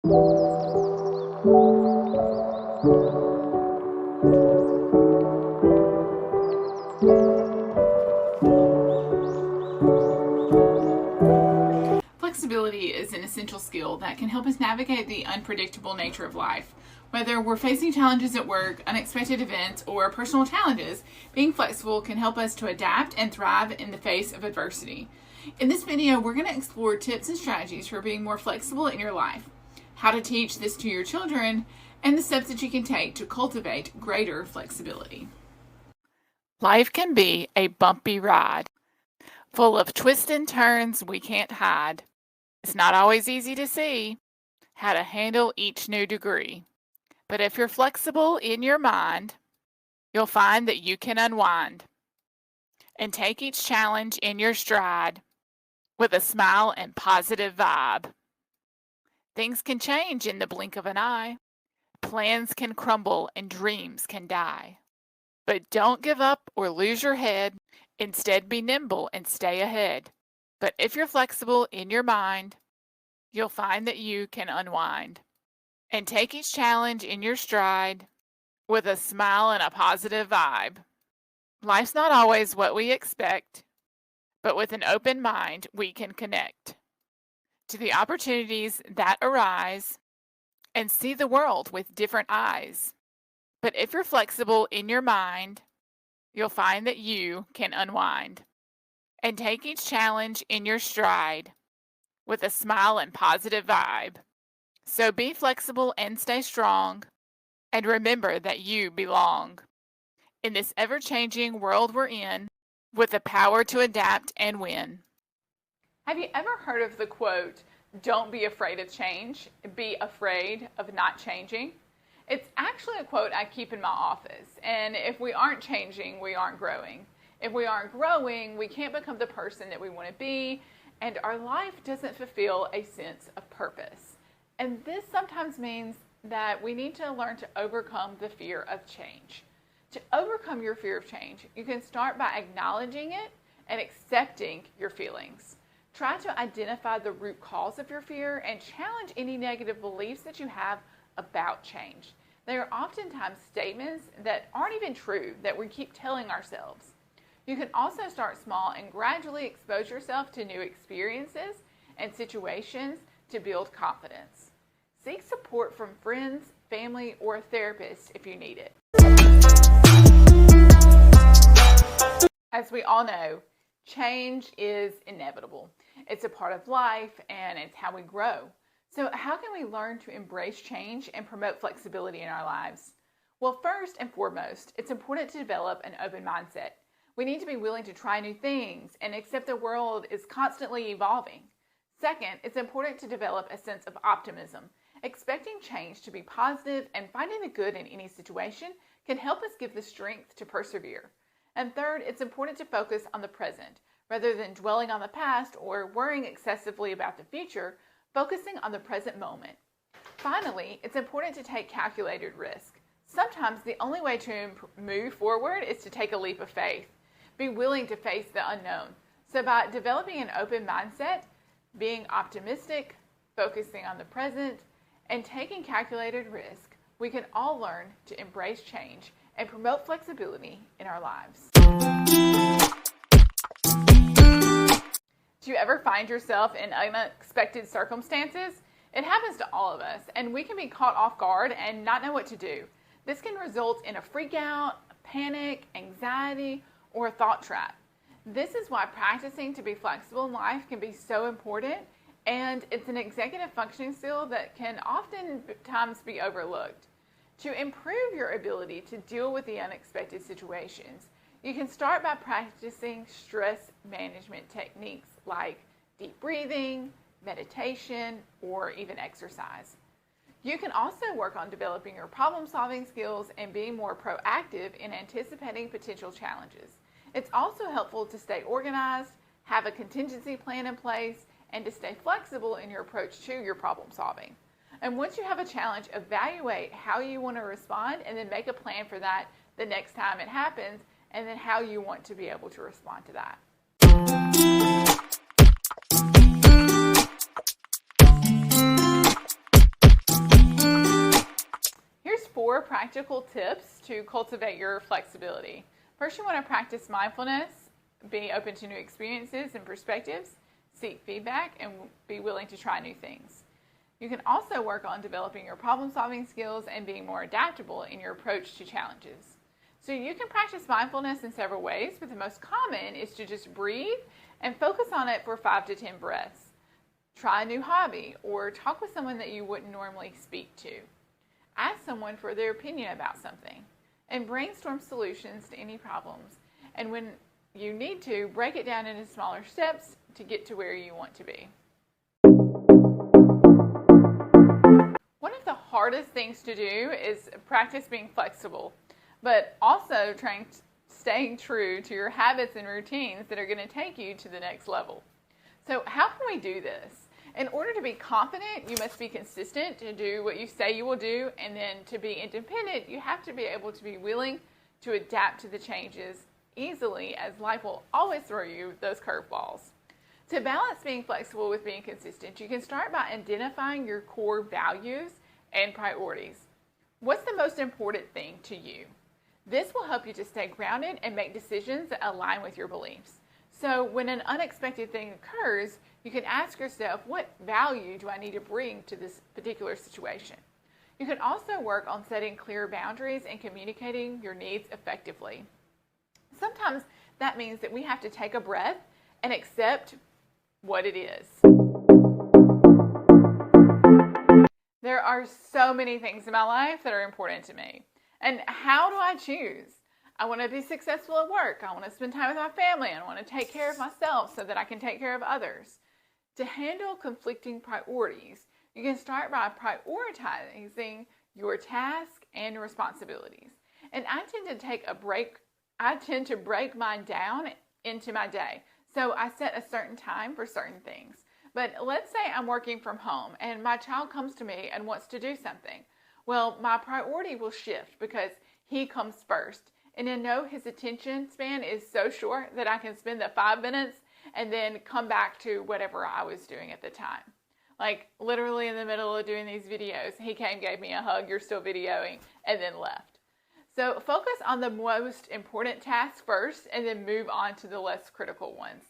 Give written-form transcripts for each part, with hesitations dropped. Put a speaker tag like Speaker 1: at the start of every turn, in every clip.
Speaker 1: Flexibility is an essential skill that can help us navigate the unpredictable nature of life. Whether we're facing challenges at work, unexpected events, or personal challenges, being flexible can help us to adapt and thrive in the face of adversity. In this video, we're going to explore tips and strategies for being more flexible in your life, how to teach this to your children, and the steps that you can take to cultivate greater flexibility. Life can be a bumpy ride, full of twists and turns we can't hide. It's not always easy to see how to handle each new degree. But if you're flexible in your mind, you'll find that you can unwind and take each challenge in your stride with a smile and positive vibe. Things can change in the blink of an eye. Plans can crumble and dreams can die. But don't give up or lose your head. Instead, be nimble and stay ahead. But if you're flexible in your mind, you'll find that you can unwind and take each challenge in your stride with a smile and a positive vibe. Life's not always what we expect, but with an open mind, we can connect to the opportunities that arise and see the world with different eyes. But if you're flexible in your mind, you'll find that you can unwind and take each challenge in your stride with a smile and positive vibe. So be flexible and stay strong, and remember that you belong in this ever-changing world we're in with the power to adapt and win. Have you ever heard of the quote, "Don't be afraid of change, be afraid of not changing"? It's actually a quote I keep in my office, and if we aren't changing, we aren't growing. If we aren't growing, we can't become the person that we want to be, and our life doesn't fulfill a sense of purpose. And this sometimes means that we need to learn to overcome the fear of change. To overcome your fear of change, you can start by acknowledging it and accepting your feelings. Try to identify the root cause of your fear and challenge any negative beliefs that you have about change. They are oftentimes statements that aren't even true that we keep telling ourselves. You can also start small and gradually expose yourself to new experiences and situations to build confidence. Seek support from friends, family, or a therapist if you need it. As we all know, change is inevitable. It's a part of life and it's how we grow. So how can we learn to embrace change and promote flexibility in our lives? Well, first and foremost, it's important to develop an open mindset. We need to be willing to try new things and accept the world is constantly evolving. Second, it's important to develop a sense of optimism. Expecting change to be positive and finding the good in any situation can help us give the strength to persevere. And third, it's important to focus on the present. Rather than dwelling on the past or worrying excessively about the future, focusing on the present moment. Finally, it's important to take calculated risk. Sometimes the only way to move forward is to take a leap of faith. Be willing to face the unknown. So by developing an open mindset, being optimistic, focusing on the present, and taking calculated risk, we can all learn to embrace change and promote flexibility in our lives. Do you ever find yourself in unexpected circumstances? It happens to all of us, and we can be caught off guard and not know what to do. This can result in a freak out, panic, anxiety, or a thought trap. This is why practicing to be flexible in life can be so important, and it's an executive functioning skill that can oftentimes be overlooked. To improve your ability to deal with the unexpected situations, you can start by practicing stress management techniques like deep breathing, meditation, or even exercise. You can also work on developing your problem-solving skills and being more proactive in anticipating potential challenges. It's also helpful to stay organized, have a contingency plan in place, and to stay flexible in your approach to your problem solving. And once you have a challenge, evaluate how you want to respond and then make a plan for that the next time it happens, and then how you want to be able to respond to that. 4 practical tips to cultivate your flexibility. First, you want to practice mindfulness, be open to new experiences and perspectives, seek feedback, and be willing to try new things. You can also work on developing your problem-solving skills and being more adaptable in your approach to challenges. So you can practice mindfulness in several ways, but the most common is to just breathe and focus on it for 5 to 10 breaths. Try a new hobby or talk with someone that you wouldn't normally speak to. Ask someone for their opinion about something and brainstorm solutions to any problems. And when you need to, break it down into smaller steps to get to where you want to be. One of the hardest things to do is practice being flexible, but also staying true to your habits and routines that are going to take you to the next level. So how can we do this? In order to be confident, you must be consistent to do what you say you will do, and then to be independent, you have to be able to be willing to adapt to the changes easily, as life will always throw you those curveballs. To balance being flexible with being consistent, you can start by identifying your core values and priorities. What's the most important thing to you? This will help you to stay grounded and make decisions that align with your beliefs. So when an unexpected thing occurs, you can ask yourself, what value do I need to bring to this particular situation? You can also work on setting clear boundaries and communicating your needs effectively. Sometimes that means that we have to take a breath and accept what it is. There are so many things in my life that are important to me. And how do I choose? I want to be successful at work. I want to spend time with my family. I want to take care of myself so that I can take care of others. To handle conflicting priorities, you can start by prioritizing your tasks and responsibilities. And I tend to break mine down into my day. So I set a certain time for certain things. But let's say I'm working from home and my child comes to me and wants to do something. Well, my priority will shift because he comes first. And I know his attention span is so short that I can spend the 5 minutes and then come back to whatever I was doing at the time. Like literally in the middle of doing these videos, he came, gave me a hug, you're still videoing, and then left. So focus on the most important task first and then move on to the less critical ones.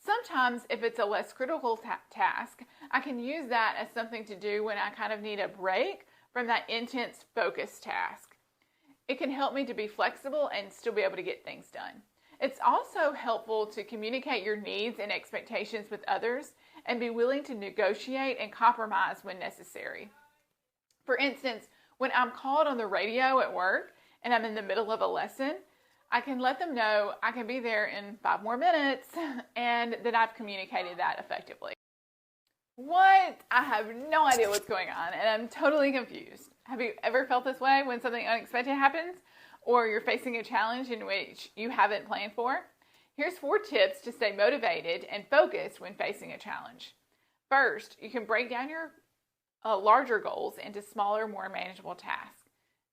Speaker 1: Sometimes if it's a less critical task, I can use that as something to do when I kind of need a break from that intense focus task. It can help me to be flexible and still be able to get things done. It's also helpful to communicate your needs and expectations with others and be willing to negotiate and compromise when necessary. For instance, when I'm called on the radio at work and I'm in the middle of a lesson, I can let them know I can be there in 5 more minutes and that I've communicated that effectively. What? I have no idea what's going on and I'm totally confused. Have you ever felt this way when something unexpected happens or you're facing a challenge in which you haven't planned for? Here's 4 tips to stay motivated and focused when facing a challenge. First, you can break down your larger goals into smaller, more manageable tasks.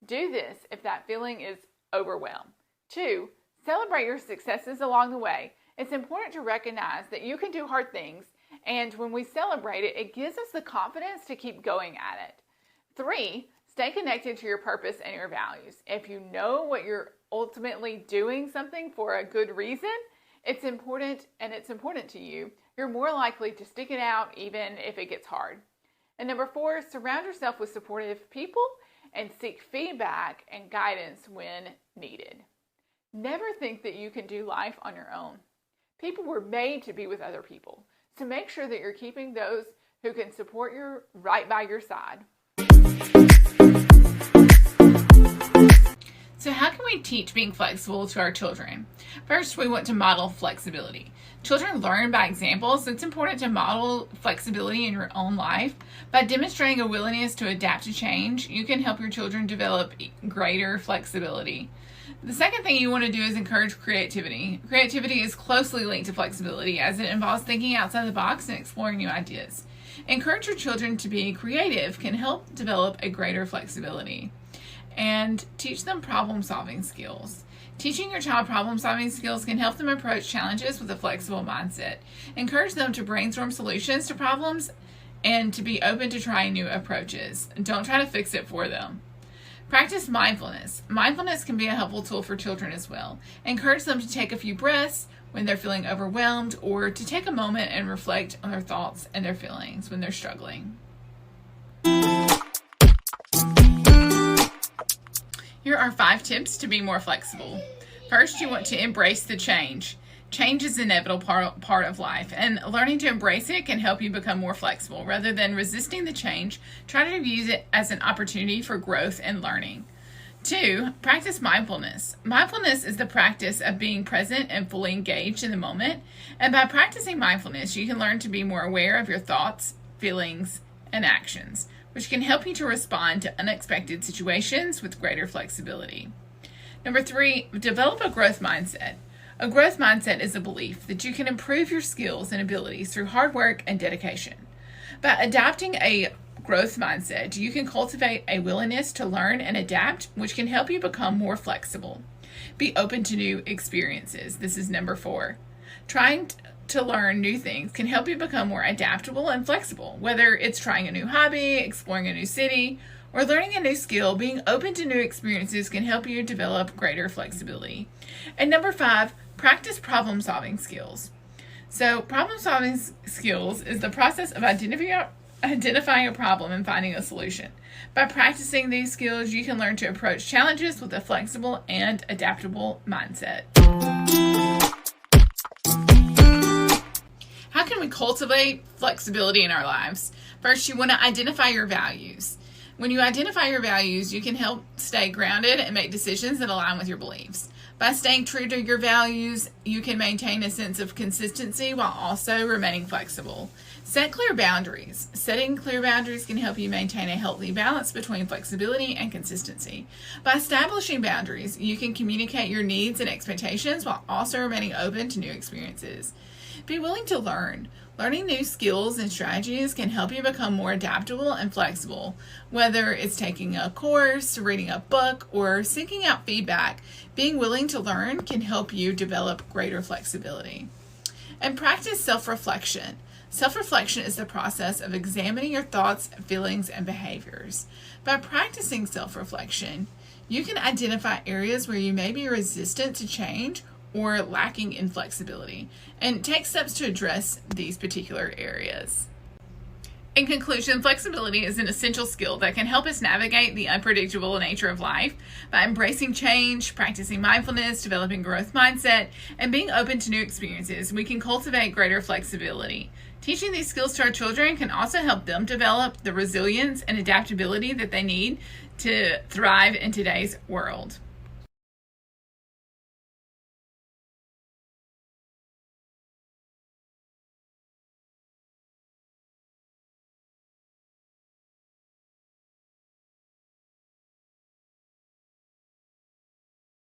Speaker 1: Do this if that feeling is overwhelmed. 2, celebrate your successes along the way. It's important to recognize that you can do hard things, and when we celebrate it, it gives us the confidence to keep going at it. 3, stay connected to your purpose and your values. If you know what you're ultimately doing something for a good reason, it's important to you, you're more likely to stick it out even if it gets hard. And number 4, surround yourself with supportive people and seek feedback and guidance when needed. Never think that you can do life on your own. People were made to be with other people. So make sure that you're keeping those who can support you right by your side. So how can we teach being flexible to our children? First, we want to model flexibility. Children learn by example, so it's important to model flexibility in your own life. By demonstrating a willingness to adapt to change, you can help your children develop greater flexibility. The second thing you want to do is encourage creativity. Creativity is closely linked to flexibility as it involves thinking outside the box and exploring new ideas. Encourage your children to be creative can help develop a greater flexibility. And teach them problem-solving skills. Teaching your child problem-solving skills can help them approach challenges with a flexible mindset. Encourage them to brainstorm solutions to problems and to be open to trying new approaches. Don't try to fix it for them. Practice mindfulness. Mindfulness can be a helpful tool for children as well. Encourage them to take a few breaths when they're feeling overwhelmed, or to take a moment and reflect on their thoughts and their feelings when they're struggling. Here are 5 tips to be more flexible. First, you want to embrace the change. Change is an inevitable part of life, and learning to embrace it can help you become more flexible. Rather than resisting the change, try to use it as an opportunity for growth and learning. 2, practice mindfulness. Mindfulness is the practice of being present and fully engaged in the moment. And by practicing mindfulness, you can learn to be more aware of your thoughts, feelings, and actions, which can help you to respond to unexpected situations with greater flexibility. Number 3, develop a growth mindset. A growth mindset is a belief that you can improve your skills and abilities through hard work and dedication. By adopting a growth mindset, you can cultivate a willingness to learn and adapt, which can help you become more flexible. Be open to new experiences. This is number 4. Trying to learn new things can help you become more adaptable and flexible. Whether it's trying a new hobby, exploring a new city, or learning a new skill, being open to new experiences can help you develop greater flexibility. And number 5, practice problem-solving skills. So problem-solving skills is the process of identifying a problem and finding a solution. By practicing these skills, you can learn to approach challenges with a flexible and adaptable mindset. How can we cultivate flexibility in our lives? First, you want to identify your values. When you identify your values, you can help stay grounded and make decisions that align with your beliefs. By staying true to your values, you can maintain a sense of consistency while also remaining flexible. Set clear boundaries. Setting clear boundaries can help you maintain a healthy balance between flexibility and consistency. By establishing boundaries, you can communicate your needs and expectations while also remaining open to new experiences. Be willing to learn. Learning new skills and strategies can help you become more adaptable and flexible. Whether it's taking a course, reading a book, or seeking out feedback, being willing to learn can help you develop greater flexibility. And practice self-reflection. Self-reflection is the process of examining your thoughts, feelings, and behaviors. By practicing self-reflection, you can identify areas where you may be resistant to change or lacking in flexibility, and take steps to address these particular areas. In conclusion, flexibility is an essential skill that can help us navigate the unpredictable nature of life. By embracing change, practicing mindfulness, developing a growth mindset, and being open to new experiences, we can cultivate greater flexibility. Teaching these skills to our children can also help them develop the resilience and adaptability that they need to thrive in today's world.